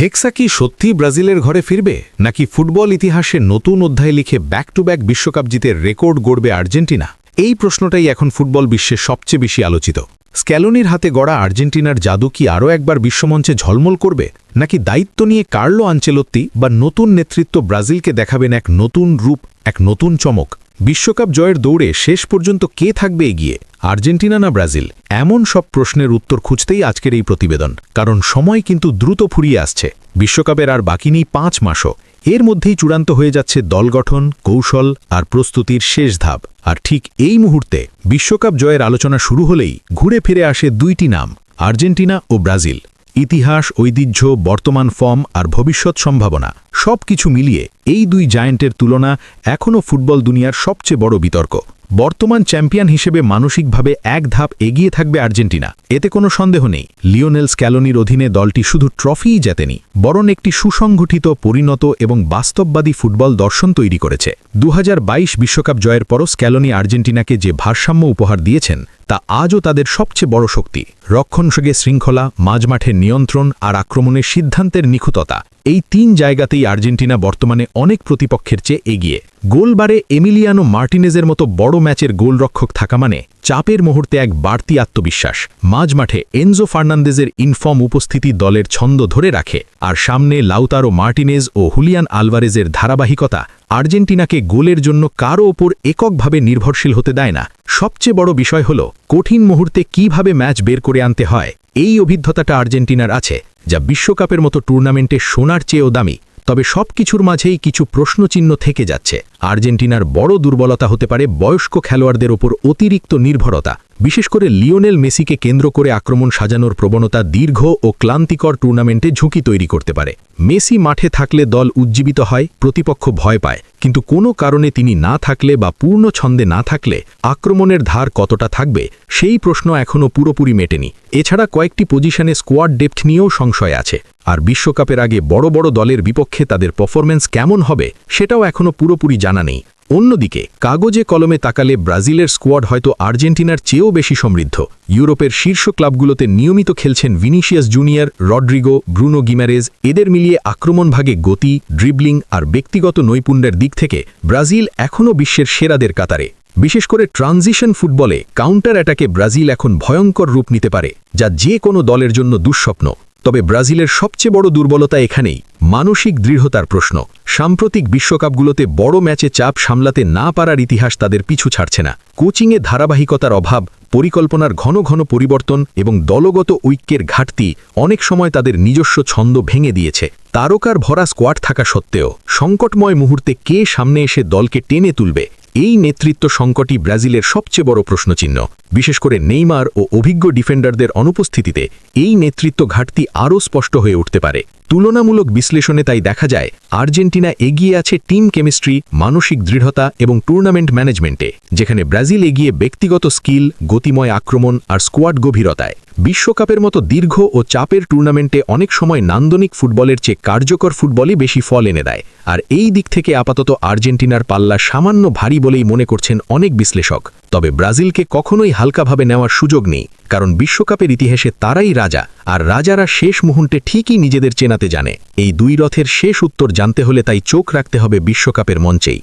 হেক্সা কি সত্যিই ব্রাজিলের ঘরে ফিরবে নাকি ফুটবল ইতিহাসে নতুন অধ্যায় লিখে ব্যাক টু ব্যাক বিশ্বকাপ জিতে রেকর্ড গড়বে আর্জেন্টিনা? এই প্রশ্নটাই এখন ফুটবল বিশ্বে সবচেয়ে বেশি আলোচিত। স্ক্যালোনির হাতে গড়া আর্জেন্টিনার জাদু কি আরও একবার বিশ্বমঞ্চে ঝলমল করবে, নাকি দায়িত্ব নিয়ে কার্লো আনচেলোত্তি বা নতুন নেতৃত্ব ব্রাজিলকে দেখাবেন এক নতুন রূপ, এক নতুন চমক? বিশ্বকাপ জয়ের দৌড়ে শেষ পর্যন্ত কে থাকবে এগিয়ে, আর্জেন্টিনা না ব্রাজিল? এমন সব প্রশ্নের উত্তর খুঁজতেই আজকের এই প্রতিবেদন। কারণ সময় কিন্তু দ্রুত ফুরিয়ে আসছে। বিশ্বকাপের আর বাকি নেই 5 মাসও। এর মধ্যেই চূড়ান্ত হয়ে যাচ্ছে দল গঠন, কৌশল আর প্রস্তুতির শেষ ধাপ। আর ঠিক এই মুহূর্তে বিশ্বকাপ জয়ের আলোচনা শুরু হলেই ঘুরে ফিরে আসে দুইটি নাম, আর্জেন্টিনা ও ব্রাজিল। ইতিহাস, ঐতিহ্য, বর্তমান ফর্ম আর ভবিষ্যৎ সম্ভাবনা সবকিছু মিলিয়ে এই দুই জায়ান্টের তুলনা এখনও ফুটবল দুনিয়ার সবচেয়ে বড় বিতর্ক। বর্তমান চ্যাম্পিয়ন হিসেবে মানসিকভাবে এক ধাপ এগিয়ে থাকবে আর্জেন্টিনা, এতে কোনো সন্দেহ নেই। লিওনেল স্ক্যালোনির অধীনে দলটি শুধু ট্রফিই জেতেনি, বরং একটি সুসংগঠিত, পরিণত এবং বাস্তববাদী ফুটবল দর্শন তৈরি করেছে। 2022 বিশ্বকাপ জয়ের পরও স্ক্যালোনি আর্জেন্টিনাকে যে ভারসাম্য উপহার দিয়েছেন তা আজও তাদের সবচেয়ে বড় শক্তি। রক্ষণভাগে শৃঙ্খলা, মাঝমাঠের নিয়ন্ত্রণ আর আক্রমণের সিদ্ধান্তের নিখুঁততা, এই 3 জায়গাতেই আর্জেন্টিনা বর্তমানে অনেক প্রতিপক্ষের চেয়ে এগিয়ে। গোলবারে এমিলিয়ানো মার্টিনেজের মতো বড় ম্যাচের গোলরক্ষক থাকা মানে চাপের মুহূর্তে এক বাড়তি আত্মবিশ্বাস। মাঝমাঠে এনজো ফার্নান্দেজের ইনফর্ম উপস্থিতি দলের ছন্দ ধরে রাখে, আর সামনে লাউতারো মার্টিনেজ ও হুলিয়ান আলভারেজের ধারাবাহিকতা আর্জেন্টিনাকে গোলের জন্য কারও ওপর এককভাবে নির্ভরশীল হতে দেয় না। সবচেয়ে বড় বিষয় হল কঠিন মুহূর্তে কিভাবে ম্যাচ বের করে আনতে হয়। এই অভিজ্ঞতাটা আর্জেন্টিনার আছে, যা বিশ্বকাপের মতো টুর্নামেন্টে সোনার চেয়েও দামি। তবে সবকিছুর মাঝেই কিছু প্রশ্নচিহ্ন থেকে যাচ্ছে। আর্জেন্টিনার বড় দুর্বলতা হতে পারে বয়স্ক খেলোয়াড়দের ওপর অতিরিক্ত নির্ভরতা। বিশেষ করে লিওনেল মেসিকে কেন্দ্র করে আক্রমণ সাজানোর প্রবণতা দীর্ঘ ও ক্লান্তিকর টুর্নামেন্টে ঝুঁকি তৈরি করতে পারে। মেসি মাঠে থাকলে দল উজ্জীবিত হয়, প্রতিপক্ষ ভয় পায়, কিন্তু কোনো কারণে তিনি না থাকলে বা পূর্ণ ছন্দে না থাকলে আক্রমণের ধার কতটা থাকবে, সেই প্রশ্ন এখনও পুরোপুরি মেটেনি। এছাড়া কয়েকটি পজিশনে স্কোয়াড ডেপথ নিয়েও সংশয় আছে। আর বিশ্বকাপের আগে বড় বড় দলের বিপক্ষে তাদের পারফরম্যান্স কেমন হবে সেটাও এখনও পুরোপুরি জানা নেই। অন্যদিকে কাগজে কলমে তাকালে ব্রাজিলের স্কোয়াড হয়তো আর্জেন্টিনার চেয়েও বেশি সমৃদ্ধ। ইউরোপের শীর্ষ ক্লাবগুলোতে নিয়মিত খেলছেন Vinicius Junior, Rodrygo, Bruno Guimaraes. এদের মিলিয়ে আক্রমণভাগে গতি, ড্রিবলিং আর ব্যক্তিগত নৈপুণ্যের দিক থেকে ব্রাজিল এখনও বিশ্বের সেরাদের কাতারে। বিশেষ করে ট্রানজিশন ফুটবলে কাউন্টার অ্যাটাকে ব্রাজিল এখন ভয়ঙ্কর রূপ নিতে পারে, যা যে কোনো দলের জন্য দুঃস্বপ্ন। তবে ব্রাজিলের সবচেয়ে বড় দুর্বলতা এখানেই, মানসিক দৃঢ়তার প্রশ্ন। সাম্প্রতিক বিশ্বকাপগুলোতে বড় ম্যাচে চাপ সামলাতে না পারার ইতিহাস তাদের পিছু ছাড়ছে না। কোচিংয়ে ধারাবাহিকতার অভাব, পরিকল্পনার ঘন ঘন পরিবর্তন এবং দলগত ঐক্যের ঘাটতি অনেক সময় তাদের নিজস্ব ছন্দ ভেঙে দিয়েছে। তারকার ভরা স্কোয়াড থাকা সত্ত্বেও সংকটময় মুহূর্তে কে সামনে এসে দলকে টেনে তুলবে, এই নেতৃত্ব সংকটই ব্রাজিলের সবচেয়ে বড় প্রশ্নচিহ্ন। বিশেষ করে নেইমার ও অভিজ্ঞ ডিফেন্ডারদের অনুপস্থিতিতে এই নেতৃত্ব ঘাটতি আরও স্পষ্ট হয়ে উঠতে পারে। তুলনামূলক বিশ্লেষণে তাই দেখা যায় আর্জেন্টিনা এগিয়ে আছে টিম কেমিস্ট্রি, মানসিক দৃঢ়তা এবং টুর্নামেন্ট ম্যানেজমেন্টে, যেখানে ব্রাজিল এগিয়ে ব্যক্তিগত স্কিল, গতিময় আক্রমণ আর স্কোয়াড গভীরতায়। বিশ্বকাপের মতো দীর্ঘ ও চাপের টুর্নামেন্টে অনেক সময় নান্দনিক ফুটবলের চেয়ে কার্যকর ফুটবলই বেশি ফল এনে দেয়। আর এই দিক থেকে আপাতত আর্জেন্টিনার পাল্লা সামান্য ভারী বলেই মনে করছেন অনেক বিশ্লেষক। তবে ব্রাজিলকে কখনোই হালকাভাবে নেওয়ার সুযোগ নেই, কারণ বিশ্বকাপের ইতিহাসে তারাই রাজা, আর রাজারা শেষ মুহূর্তে ঠিকই নিজেদের চেনাতে জানে। এই দুই রথের শেষ উত্তর জানতে হলে তাই চোখ রাখতে হবে বিশ্বকাপের মঞ্চেই।